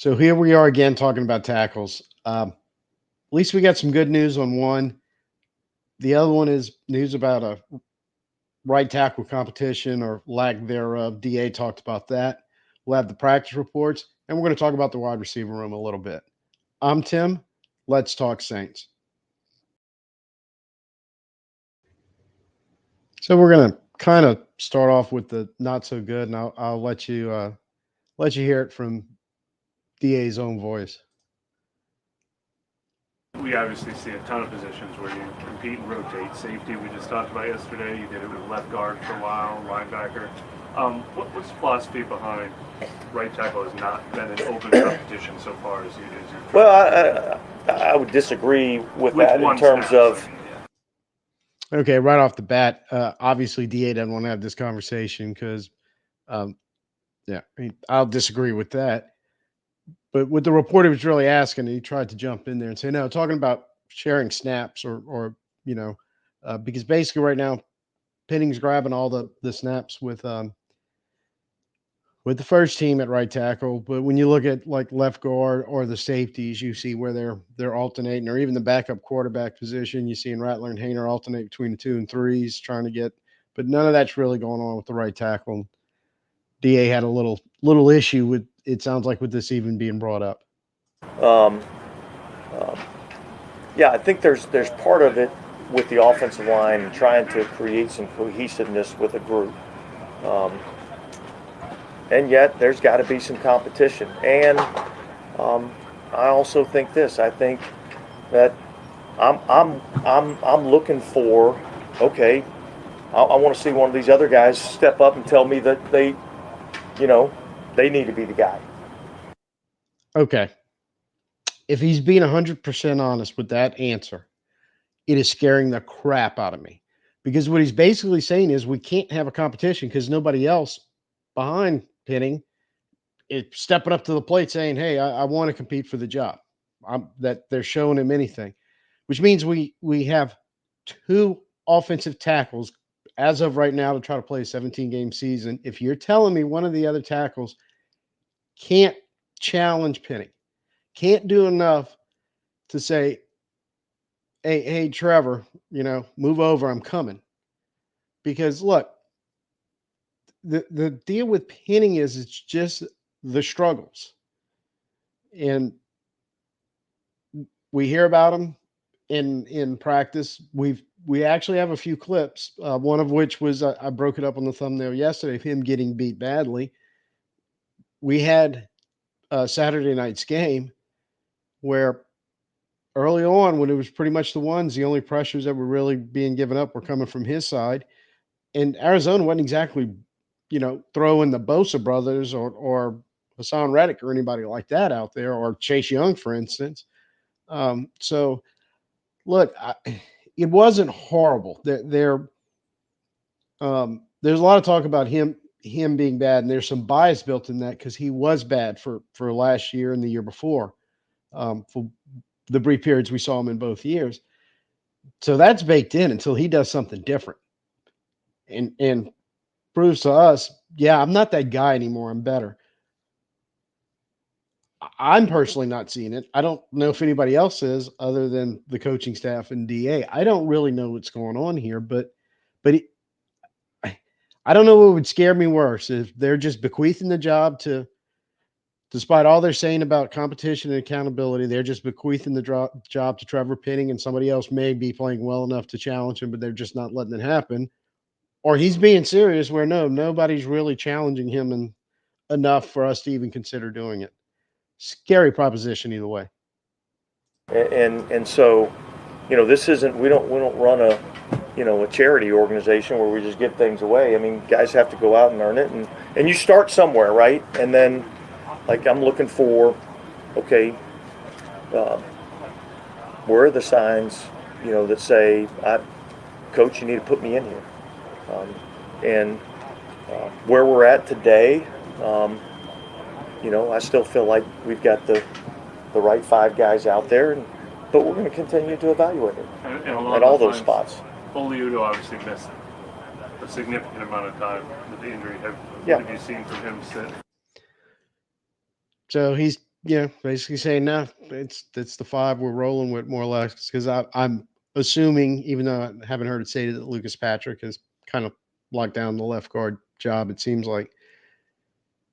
So here we are again talking about tackles. At least we got some good news on one. The other one is news about a right tackle competition or lack thereof. DA talked about that. We'll have the practice reports, and we're going to talk about the wide receiver room a little bit. I'm Tim. Let's talk Saints. So we're going to kind of start off with the not so good, and I'll let you hear it from DA's own voice. We obviously see a ton of positions where you compete and rotate. Safety, we just talked about yesterday. You did it with left guard for a while, linebacker. What's the philosophy behind right tackle has not been an open competition so far as you? Well, I would disagree with that in terms of. Okay, right off the bat, obviously DA doesn't want to have this conversation because, yeah, I'll disagree with that. But what the reporter was really asking, he tried to jump in there and say, no, talking about sharing snaps or because basically right now, Penning's grabbing all the snaps with the first team at right tackle. But when you look at like left guard or the safeties, you see where they're alternating, or even the backup quarterback position. You see in Rattler and Hayner alternate between the 2 and 3s, trying to get, but none of that's really going on with the right tackle. DA had a little issue with it. Sounds like with this even being brought up. Um, um, yeah, I think there's part of it with the offensive line trying to create some cohesiveness with a group. Um, and yet there's got to be some competition. And I also think this. I think that I'm looking for. Okay, I want to see one of these other guys step up and tell me that they need to be the guy. Okay, if he's being 100% honest with that answer, it is scaring the crap out of me, because what he's basically saying is we can't have a competition because nobody else behind Penning is stepping up to the plate saying, "Hey, I want to compete for the job." That they're showing him anything, which means we have two offensive tackles as of right now to try to play a 17-game season. If you're telling me one of the other tackles can't challenge Penning, can't do enough to say, hey, Trevor, move over, I'm coming. Because look, the deal with Penning is it's just the struggles. And we hear about them in practice. We actually have a few clips, one of which was I broke it up on the thumbnail yesterday of him getting beat badly. We had Saturday night's game where early on, when it was pretty much the ones, the only pressures that were really being given up were coming from his side. And Arizona wasn't exactly, throwing the Bosa brothers or Hassan Reddick or anybody like that out there, or Chase Young, for instance. So, look, it wasn't horrible. There's a lot of talk about him being bad, and there's some bias built in that because he was bad for last year and the year before, for the brief periods we saw him in both years. So that's baked in until he does something different and proves to us, yeah, I'm not that guy anymore. I'm better. I'm personally not seeing it. I don't know if anybody else is, other than the coaching staff and DA. I don't really know what's going on here, but I don't know what would scare me worse, if they're just bequeathing the job to, despite all they're saying about competition and accountability, they're just bequeathing the job to Trevor Penning, and somebody else may be playing well enough to challenge him, but they're just not letting it happen. Or he's being serious where nobody's really challenging him enough for us to even consider doing it. Scary proposition either way. And so, this isn't. We don't run a charity organization where we just give things away. I mean, guys have to go out and earn it, and you start somewhere, right? And then, like, I'm looking for, okay, where are the signs, that say, Coach, you need to put me in here. And where we're at today, I still feel like we've got the right 5 guys out there, but we're going to continue to evaluate it at all those spots. Oliudo obviously missed a significant amount of time with the injury. What have you seen from him since? So he's Yeah, basically saying no, it's the five we're rolling with more or less because I'm assuming, even though I haven't heard it stated that Lucas Patrick has kind of locked down the left guard job. It seems like,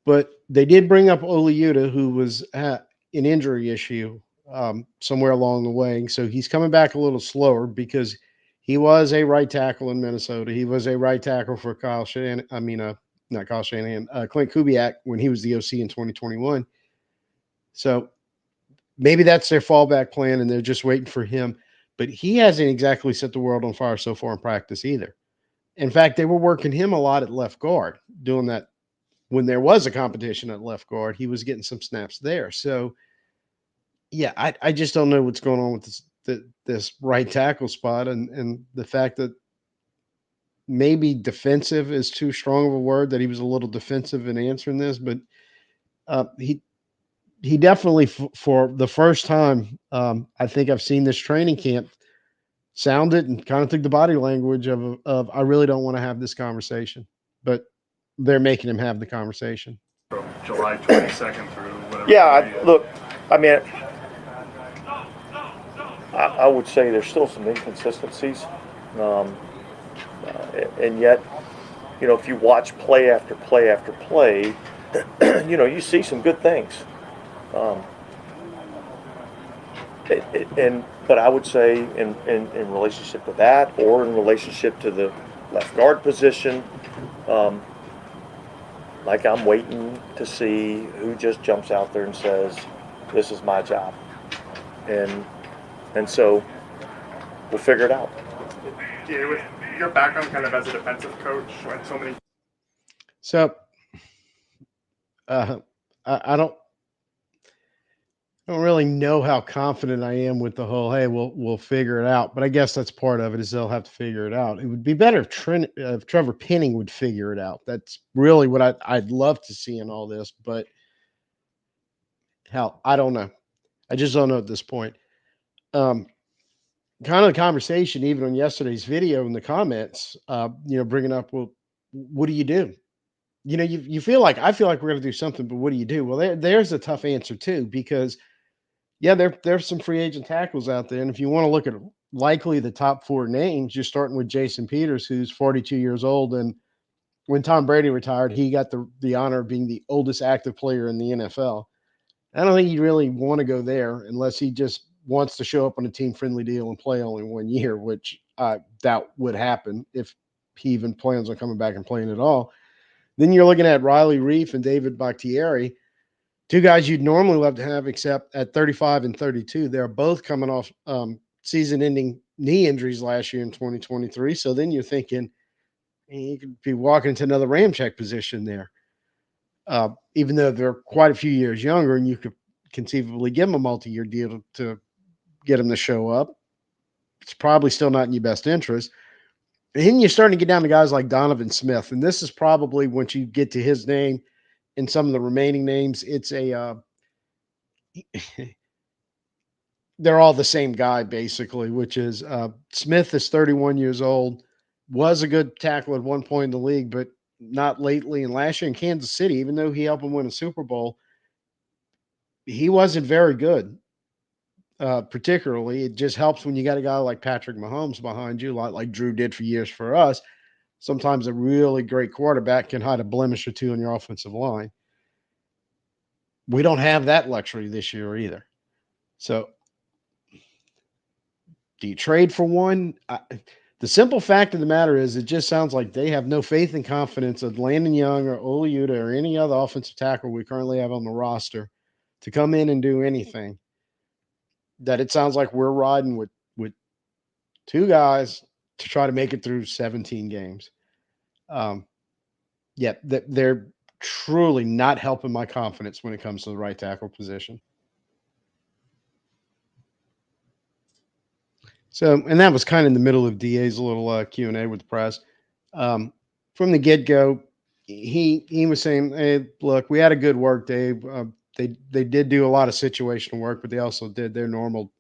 but they did bring up Oliuta, who was an injury issue somewhere along the way, so he's coming back a little slower because he was a right tackle in Minnesota. He was a right tackle for Kyle Shanahan. I mean, not Kyle Shanahan, Clint Kubiak when he was the OC in 2021. So maybe that's their fallback plan and they're just waiting for him. But he hasn't exactly set the world on fire so far in practice either. In fact, they were working him a lot at left guard, doing that when there was a competition at left guard. He was getting some snaps there. So, yeah, I just don't know what's going on with this right tackle spot and the fact that maybe defensive is too strong of a word, that he was a little defensive in answering this, but he definitely for the first time I think I've seen this training camp sounded and kind of took the body language of I really don't want to have this conversation, but they're making him have the conversation. From July 22nd through whatever. Yeah, look, I mean, I would say there's still some inconsistencies, and yet, if you watch play after play after play, you see some good things. But I would say in relationship to that, or in relationship to the left guard position, like I'm waiting to see who just jumps out there and says, "This is my job," and so we'll figure it out. Yeah, with your background kind of as a defensive coach, when so many. So I don't really know how confident I am with the whole hey we'll figure it out, but I guess that's part of it is they'll have to figure it out. It would be better if Trevor Penning would figure it out. That's really what I'd love to see in all this, but hell, I don't know. I just don't know at this point. Um, Kind of the conversation even on yesterday's video in the comments, bringing up, well, what do you do? You feel like I feel like we're going to do something, but what do you do? Well, there's a tough answer too because yeah, there's some free agent tackles out there, and if you want to look at likely the top four names, you're starting with Jason Peters, who's 42 years old, and when Tom Brady retired, he got the honor of being the oldest active player in the NFL. I don't think you really want to go there unless he just wants to show up on a team friendly deal and play only 1 year, which I doubt would happen if he even plans on coming back and playing at all. Then you're looking at Riley Reef and David Bakhtiari, two guys you'd normally love to have, except at 35 and 32. They're both coming off season ending knee injuries last year in 2023. So then you're thinking you could be walking into another Ramcheck position there. Even though they're quite a few years younger and you could conceivably give them a multi-year deal to get them to show up, it's probably still not in your best interest. And then you're starting to get down to guys like Donovan Smith, and this is probably once you get to his name and some of the remaining names, it's they're all the same guy basically, which is Smith is 31 years old, was a good tackle at one point in the league, but not lately. And last year in Kansas City, even though he helped him win a Super Bowl, he wasn't very good. Particularly, it just helps when you got a guy like Patrick Mahomes behind you, like Drew did for years for us. Sometimes a really great quarterback can hide a blemish or two on your offensive line. We don't have that luxury this year either. So, do you trade for one? The simple fact of the matter is, it just sounds like they have no faith and confidence of Landon Young or Oliuta or any other offensive tackle we currently have on the roster to come in and do anything. That it sounds like we're riding with two guys to try to make it through 17 games. They're truly not helping my confidence when it comes to the right tackle position. So, and that was kind of in the middle of DA's little Q&A with the press. From the get-go, he was saying, hey, look, we had a good work day. They did do a lot of situational work, but they also did their normal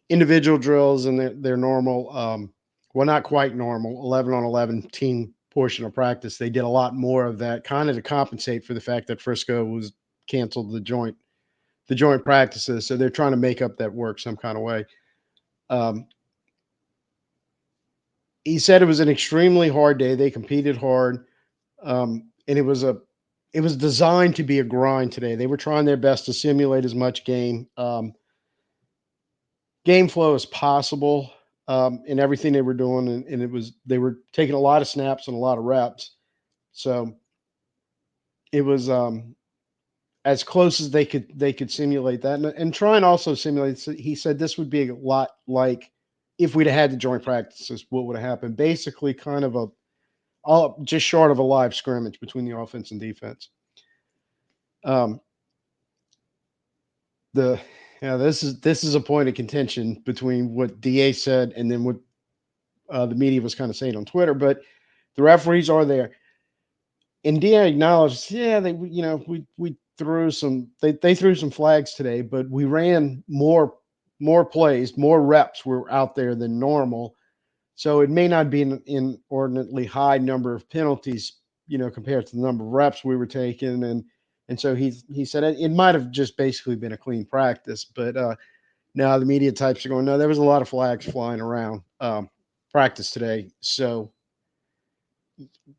individual drills and their normal, well, not quite normal, 11 on 11 team portion of practice. They did a lot more of that kind of to compensate for the fact that Frisco was canceled the joint practices. So they're trying to make up that work some kind of way. Um, he said it was an extremely hard day. They competed hard, and it was designed to be a grind today. They were trying their best to simulate as much game flow as possible in everything they were doing, and they were taking a lot of snaps and a lot of reps. So it was as close as they could simulate that, and try and also simulate. So he said this would be a lot like if we'd have had the joint practices, what would have happened? Basically, kind of a all just short of a live scrimmage between the offense and defense. Um, the yeah, this is a point of contention between what DA said and then what the media was kind of saying on Twitter. But the referees are there, and DA acknowledged, yeah, we threw some they threw some flags today, but we ran more plays, more reps were out there than normal. So it may not be an inordinately high number of penalties, compared to the number of reps we were taking, and so he said it might have just basically been a clean practice, but now the media types are going, no, there was a lot of flags flying around practice today, so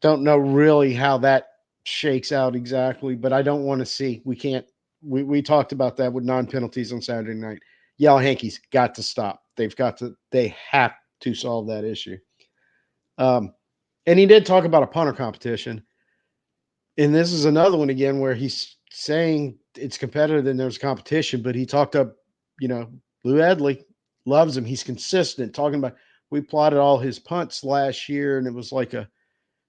don't know really how that shakes out exactly, but I don't want to see. We can't. We talked about that with non-penalties on Saturday night. Yellow Hankies got to stop. They have to solve that issue. And he did talk about a punter competition. And this is another one again where he's saying it's competitive and there's competition, but he talked up, Lou Edley loves him. He's consistent. Talking about we plotted all his punts last year, and it was like a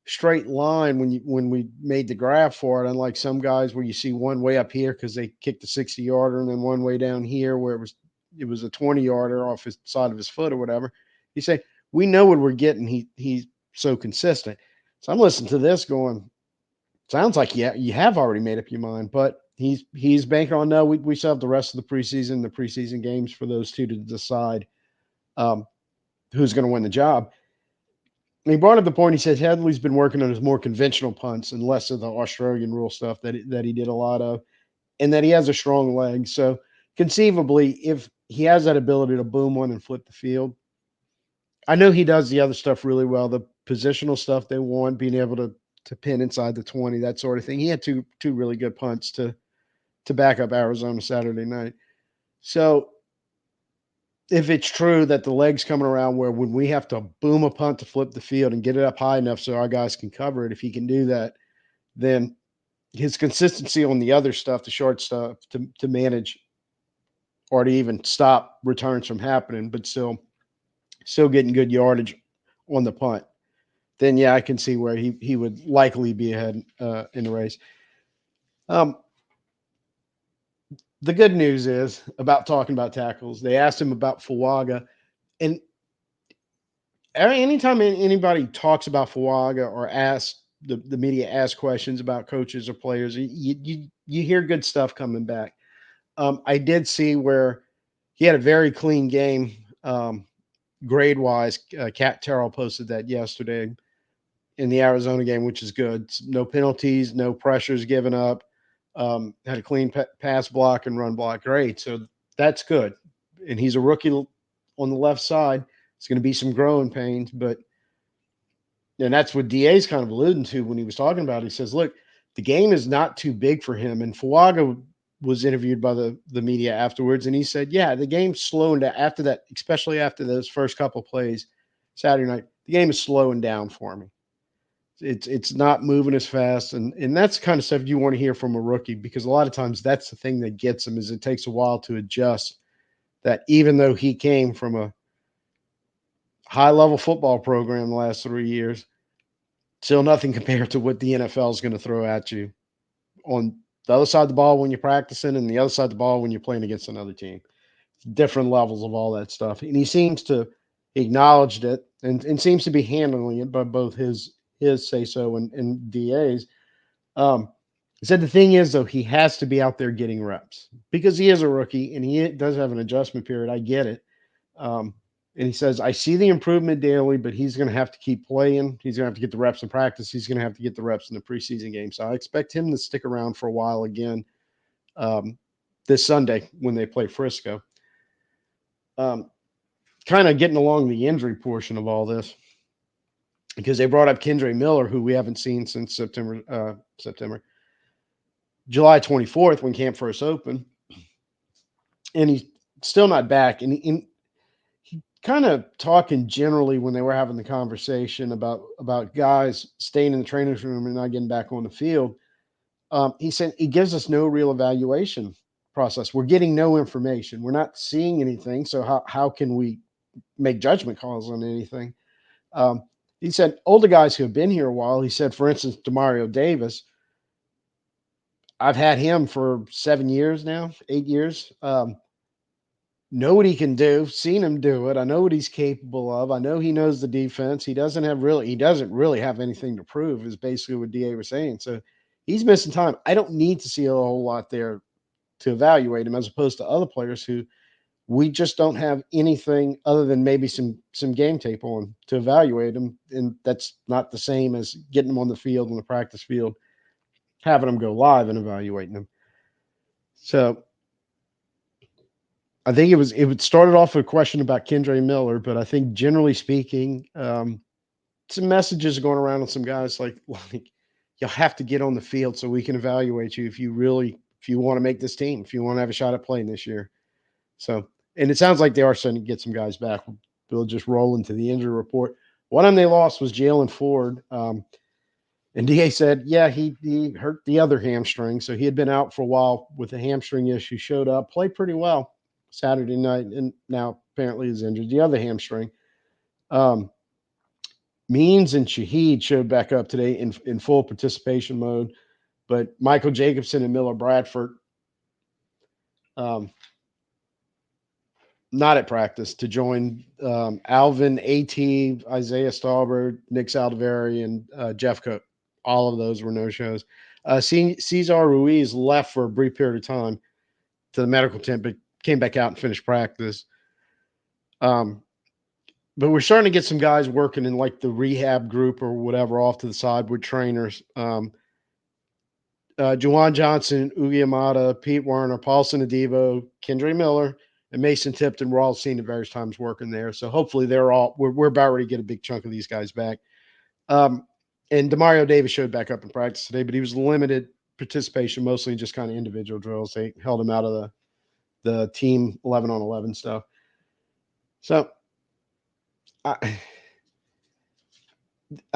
straight line when we made the graph for it, unlike some guys where you see one way up here because they kicked a 60-yarder and then one way down here where it was a 20-yarder off his side of his foot or whatever. You say, we know what we're getting. He's so consistent. So I'm listening to this going, sounds like you have already made up your mind, but he's banking on no. We still have the rest of the preseason games for those two to decide who's going to win the job. And he brought up the point. He said Headley's been working on his more conventional punts and less of the Australian rule stuff that he did a lot of, and that he has a strong leg. So conceivably, if he has that ability to boom one and flip the field, I know he does the other stuff really well. The positional stuff they want, being able to pin inside the 20, that sort of thing. He had two really good punts to back up Arizona Saturday night. So if it's true that the leg's coming around where when we have to boom a punt to flip the field and get it up high enough so our guys can cover it, if he can do that, then his consistency on the other stuff, the short stuff, to manage or to even stop returns from happening, but still getting good yardage on the punt, then yeah, I can see where he would likely be ahead in the race. The good news is about talking about tackles. They asked him about Fuaga, and anytime anybody talks about Fuaga or the media asks questions about coaches or players, you hear good stuff coming back. I did see where he had a very clean game grade wise. Cat Terrell posted that yesterday in the Arizona game, which is good. No penalties, no pressures given up. Had a clean pass block and run block. Great. So that's good. And he's a rookie on the left side. It's going to be some growing pains, and that's what DA's kind of alluding to when he was talking about it. He says, look, the game is not too big for him. And Fuaga was interviewed by the media afterwards, and he said, yeah, the game's slowing down after that, especially after those first couple plays Saturday night. The game is slowing down for me. It's not moving as fast, and that's the kind of stuff you want to hear from a rookie, because a lot of times that's the thing that gets him is it takes a while to adjust that even though he came from a high-level football program the last 3 years, still nothing compared to what the NFL is going to throw at you on the other side of the ball when you're practicing and the other side of the ball when you're playing against another team. Different levels of all that stuff. And he seems to acknowledged it and seems to be handling it by both his say-so and DA's. He said the thing is, though, he has to be out there getting reps because he is a rookie and he does have an adjustment period. I get it. And he says, I see the improvement daily, but he's going to have to keep playing. He's going to have to get the reps in practice. He's going to have to get the reps in the preseason game. So I expect him to stick around for a while again this Sunday when they play Frisco. Um, Kind of getting along the injury portion of all this because they brought up Kendre Miller, who we haven't seen since July 24th when camp first opened, and he's still not back. And he kind of talking generally when they were having the conversation about guys staying in the training room and not getting back on the field. He said he gives us no real evaluation process. We're getting no information. We're not seeing anything. So how can we make judgment calls on anything? He said older guys who have been here a while. He said, for instance, Demario Davis. I've had him for 7 years now, 8 years. Know what he can do, seen him do it. I know what he's capable of. I know he knows the defense. He doesn't really have anything to prove, is basically what DA was saying. So he's missing time. I don't need to see a whole lot there to evaluate him, as opposed to other players who we just don't have anything other than maybe some game tape on to evaluate him. And that's not the same as getting him on the field, on the practice field, having him go live and evaluating him. So I think it started off with a question about Kendre Miller, but I think generally speaking, some messages are going around on some guys like you'll have to get on the field so we can evaluate you if you want to make this team, if you want to have a shot at playing this year. So, and it sounds like they are starting to get some guys back. We'll just roll into the injury report. One of them they lost was Jalen Ford. And DA said, yeah, he hurt the other hamstring. So he had been out for a while with a hamstring issue, showed up, played pretty well Saturday night, and now apparently is injured the other hamstring. Means and Shaheed showed back up today in full participation mode, but Michael Jacobson and Miller Bradford not at practice to join Alvin, AT, Isaiah Stallbird, Nick Saldivari, and Jeff Cook. All of those were no-shows. Cesar Ruiz left for a brief period of time to the medical tent, but came back out and finished practice. But we're starting to get some guys working in like the rehab group or whatever off to the side with trainers. Juwan Johnson, Ugi Amata, Pete Werner, Paulson Adebo, Kendre Miller, and Mason Tipton were all seen at various times working there. So hopefully we're about ready to get a big chunk of these guys back. And Demario Davis showed back up in practice today, but he was limited participation, mostly just kind of individual drills. They held him out of the team 11-on-11 stuff. So, I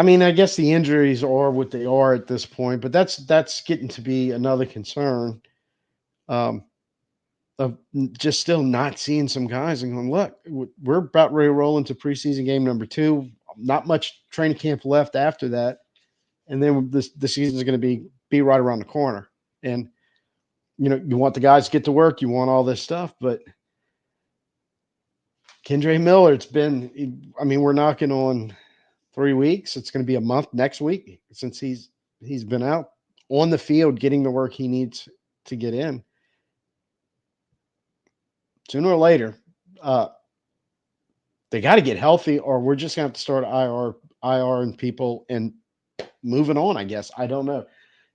mean, I guess the injuries are what they are at this point, but that's getting to be another concern of just still not seeing some guys and going, look, we're about ready to roll into preseason game number 2. Not much training camp left after that. And then the season is going to be right around the corner. And, you want the guys to get to work. You want all this stuff. But Kendre Miller, we're knocking on 3 weeks. It's going to be a month next week since he's been out on the field getting the work he needs to get in. Sooner or later, they got to get healthy, or we're just going to have to start IR and people and moving on, I guess. I don't know.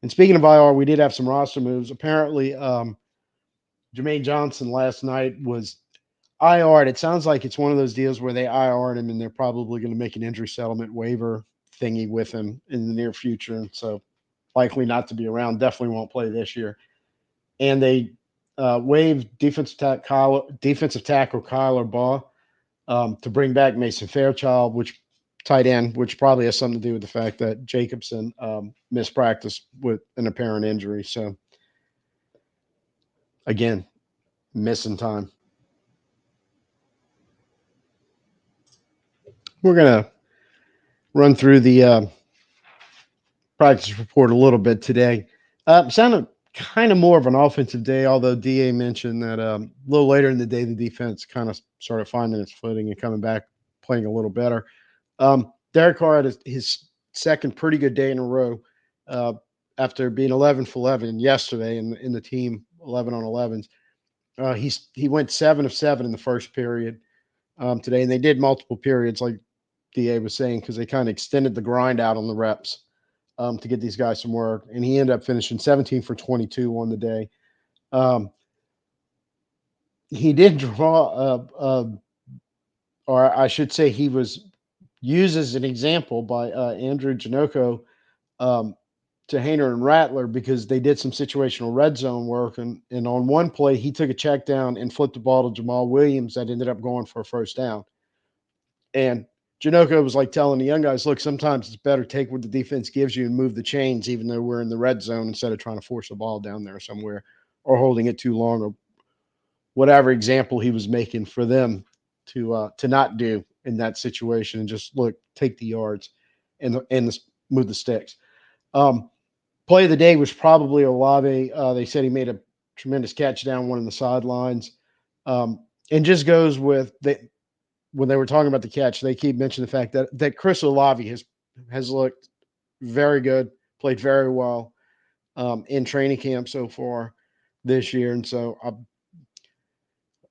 And speaking of IR, we did have some roster moves. Apparently, Jermaine Johnson last night was IR'd. It sounds like it's one of those deals where they IR'd him and they're probably going to make an injury settlement waiver thingy with him in the near future. And so likely not to be around, definitely won't play this year. And they waived defensive tackle Kyler Baugh to bring back Mason Fairchild, tight end, which probably has something to do with the fact that Jacobson missed practice with an apparent injury. So, again, missing time. We're going to run through the practice report a little bit today. Sounded kind of more of an offensive day, although DA mentioned that a little later in the day, the defense kind of started finding its footing and coming back, playing a little better. Derek Carr had his second pretty good day in a row after being 11 for 11 yesterday in the team 11-on-11s. He went 7 of 7 in the first period today, and they did multiple periods, like DA was saying, because they kind of extended the grind out on the reps to get these guys some work. And he ended up finishing 17 for 22 on the day. Um, he did draw or I should say, he was used as an example by Andrew Janoko um, to Hayner and Rattler because they did some situational red zone work, and on one play he took a check down and flipped the ball to Jamal Williams that ended up going for a first down. And Janoko was like telling the young guys, "Look, sometimes it's better take what the defense gives you and move the chains, even though we're in the red zone, instead of trying to force the ball down there somewhere or holding it too long, or whatever example he was making for them to not do in that situation, and just look, take the yards and move the sticks." Um, Play of the day was probably Olave. They said he made a tremendous catch down one of the sidelines, and just goes with they when they were talking about the catch, they keep mentioning the fact that Chris Olave has looked very good, played very well in training camp so far this year, and so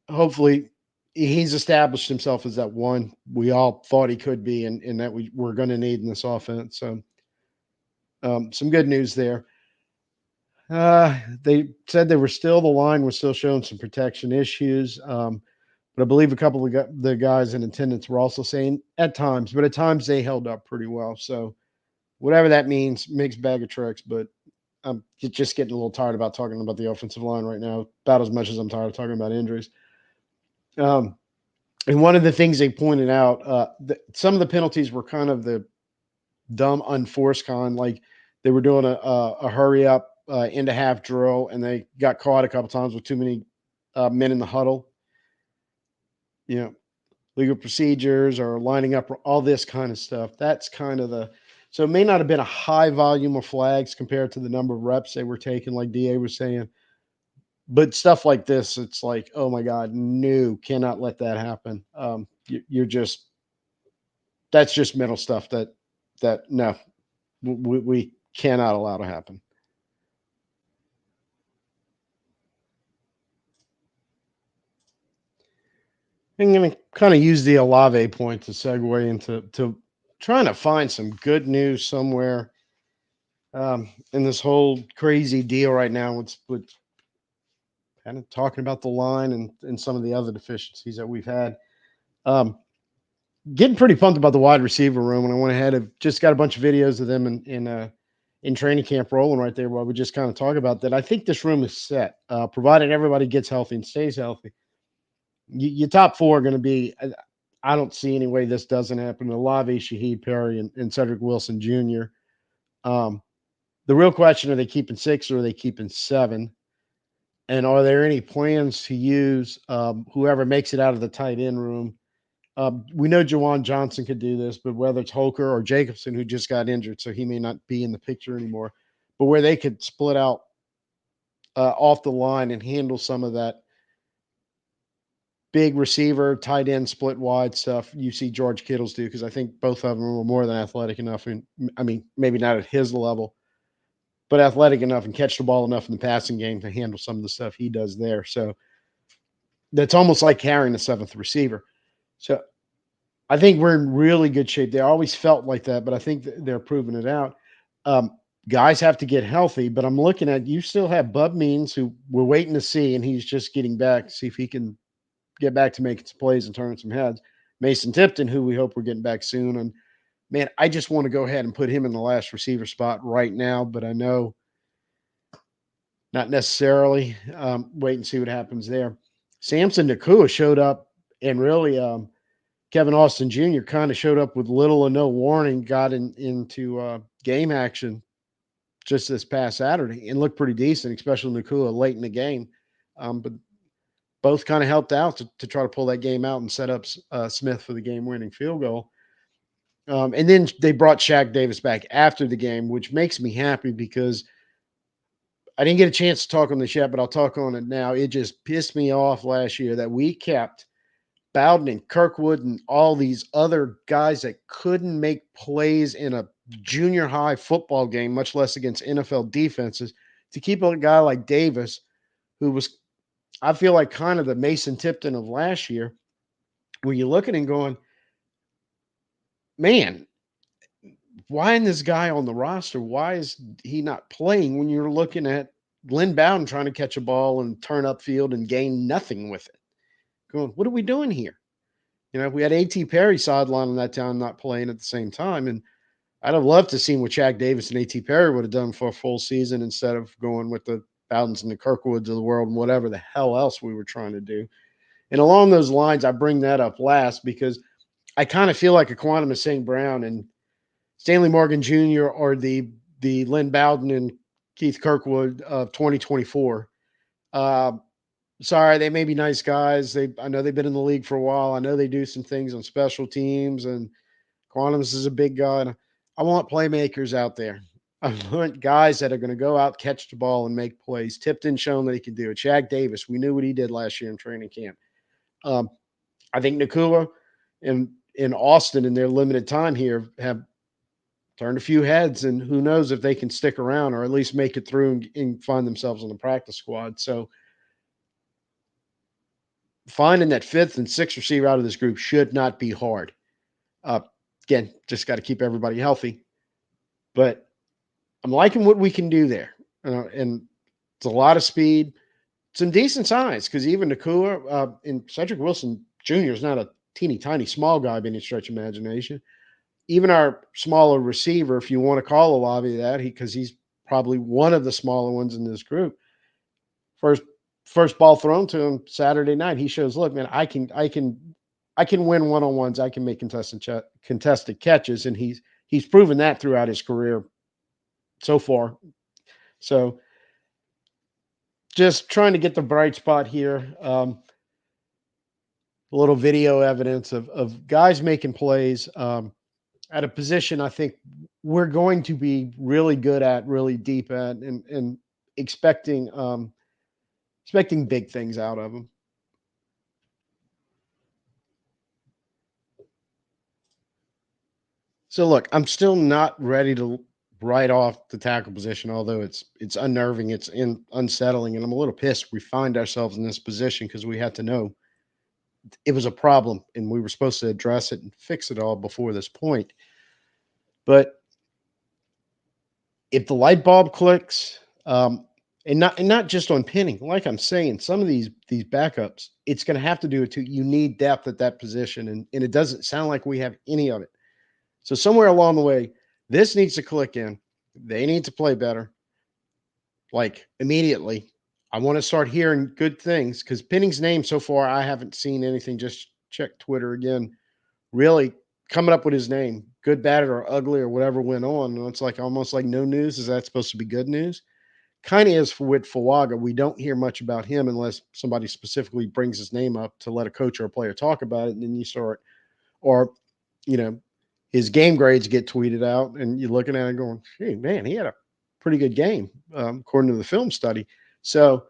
hopefully he's established himself as that one we all thought he could be, and that we're going to need in this offense. So some good news there. They said they were still the line was still showing some protection issues, but I believe a couple of the guys in attendance were also saying at times, but at times they held up pretty well. So whatever that means, mixed bag of tricks. But I'm just getting a little tired about talking about the offensive line right now, about as much as I'm tired of talking about injuries. Um, And one of the things they pointed out, some of the penalties were kind of the dumb, unforced kind. Like they were doing a hurry up into half drill, and they got caught a couple times with too many men in the huddle. You know, legal procedures or lining up, all this kind of stuff. That's kind of the. So it may not have been a high volume of flags compared to the number of reps they were taking, like Da was saying. But stuff like this, it's like, oh my God, no, cannot let that happen. You're just that's just mental stuff that no, we cannot allow to happen. I'm going to kind of use the Olave point to segue into trying to find some good news somewhere in this whole crazy deal right now with kind of talking about the line and some of the other deficiencies that we've had. Um, Getting pretty pumped about the wide receiver room, and I went ahead and just got a bunch of videos of them in training camp rolling right there while we just kind of talk about that. I think this room is set, provided everybody gets healthy and stays healthy. Your top four are going to be. I don't see any way this doesn't happen. Olave, Shaheed Perry, and Cedric Wilson Jr. Um, the real question: are they keeping six or are they keeping seven? And are there any plans to use whoever makes it out of the tight end room? We know Jawan Johnson could do this, but whether it's Holker or Jacobson, who just got injured, so he may not be in the picture anymore, but where they could split out off the line and handle some of that big receiver, tight end, split wide stuff you see George Kittle's do, because I think both of them were more than athletic enough. And I mean, maybe not at his level, but athletic enough and catch the ball enough in the passing game to handle some of the stuff he does there. So that's almost like carrying the seventh receiver. So I think we're in really good shape. They always felt like that, but I think they're proving it out. Guys have to get healthy, but I'm looking at you still have Bub Means, who we're waiting to see, and he's just getting back, see if he can get back to making some plays and turning some heads. Mason Tipton, who we hope we're getting back soon. And man, I just want to go ahead and put him in the last receiver spot right now, but I know not necessarily. Wait and see what happens there. Samson Nakua showed up, and really Kevin Austin Jr. kind of showed up with little or no warning, got into game action just this past Saturday and looked pretty decent, especially Nakua late in the game. But both kind of helped out to try to pull that game out and set up Smith for the game-winning field goal. And then they brought Shaq Davis back after the game, which makes me happy because I didn't get a chance to talk on this yet, but I'll talk on it now. It just pissed me off last year that we kept Bowden and Kirkwood and all these other guys that couldn't make plays in a junior high football game, much less against NFL defenses, to keep a guy like Davis, who was, I feel like, kind of the Mason Tipton of last year, where you look at him going, man, why isn't this guy on the roster? Why is he not playing when you're looking at Lynn Bowden trying to catch a ball and turn upfield and gain nothing with it. Going, what are we doing here? We had A.T. Perry sidelining that time, not playing at the same time. And I'd have loved to see what Shaq Davis and A.T. Perry would have done for a full season instead of going with the Bowdens and the Kirkwoods of the world and whatever the hell else we were trying to do. And along those lines, I bring that up last because I kind of feel like a quantum of St. Brown and Stanley Morgan Jr. or the Lynn Bowden and Keith Kirkwood of 2024. Sorry, they may be nice guys. I know they've been in the league for a while. I know they do some things on special teams, and Quantum's is a big guy. And I want playmakers out there. I want guys that are going to go out, catch the ball, and make plays. Tipton shown that he can do it. Shaq Davis, we knew what he did last year in training camp. I think Nakula and in Austin in their limited time here have turned a few heads, and who knows if they can stick around or at least make it through and find themselves on the practice squad. So finding that fifth and sixth receiver out of this group should not be hard. Again, just got to keep everybody healthy. But I'm liking what we can do there. And it's a lot of speed, some decent size, because even Nakua and Cedric Wilson Jr. is not a teeny tiny small guy by any stretch of imagination. Even our smaller receiver, if you want to call Olavi that, because he's probably one of the smaller ones in this group. First ball thrown to him Saturday night, he shows, look, man, I can win one-on-ones. I can make contested catches, and he's proven that throughout his career so far. So just trying to get the bright spot here. A little video evidence of guys making plays at a position I think we're going to be really good at, really deep at, and expecting big things out of them. So look, I'm still not ready to write off the tackle position, although it's unnerving, it's unsettling, and I'm a little pissed we find ourselves in this position because we had to know it was a problem and we were supposed to address it and fix it all before this point. But if the light bulb clicks, and not just on Penning, like I'm saying, some of these backups, it's going to have to do it too. You need depth at that position, and it doesn't sound like we have any of it. So somewhere along the way, this needs to click in. They need to play better, like immediately. I want to start hearing good things because Penning's name so far, I haven't seen anything. Just check Twitter again. Really coming up with his name, good, bad, or ugly, or whatever went on. And it's like almost like no news. Is that supposed to be good news? Kind of is with Fuaga. We don't hear much about him unless somebody specifically brings his name up to let a coach or a player talk about it. And then you start, or, his game grades get tweeted out and you're looking at it going, hey, man, he had a pretty good game, according to the film study. So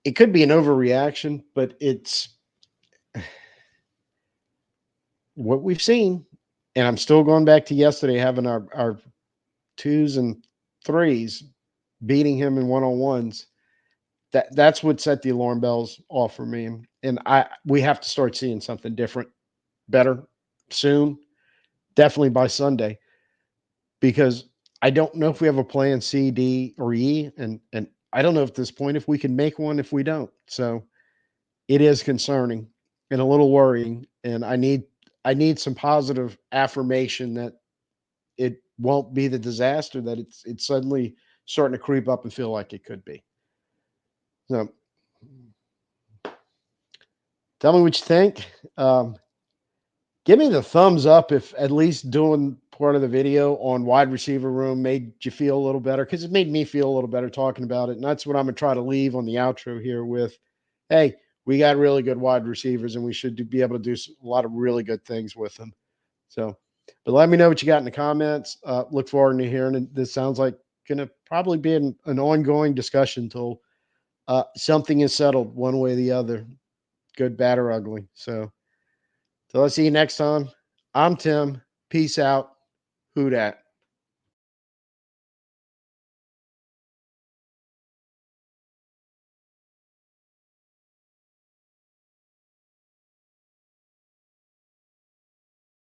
it could be an overreaction, but it's what we've seen. And I'm still going back to yesterday, having our 2s and 3s beating him in one-on-ones. That's what set the alarm bells off for me. And we have to start seeing something different, better soon, definitely by Sunday, because I don't know if we have a plan C, D, or E. And I don't know at this point if we can make one if we don't. So it is concerning and a little worrying. And I need some positive affirmation that it won't be the disaster that it's suddenly starting to creep up and feel like it could be. So tell me what you think. Give me the thumbs up if at least doing part of the video on wide receiver room made you feel a little better, because it made me feel a little better talking about it. And that's what I'm going to try to leave on the outro here with. Hey, we got really good wide receivers, and we should be able to do a lot of really good things with them. So, but let me know what you got in the comments. Look forward to hearing it. This sounds like going to probably be an ongoing discussion until something is settled one way or the other, good, bad, or ugly. So I'll see you next time. I'm Tim. Peace out. Who dat?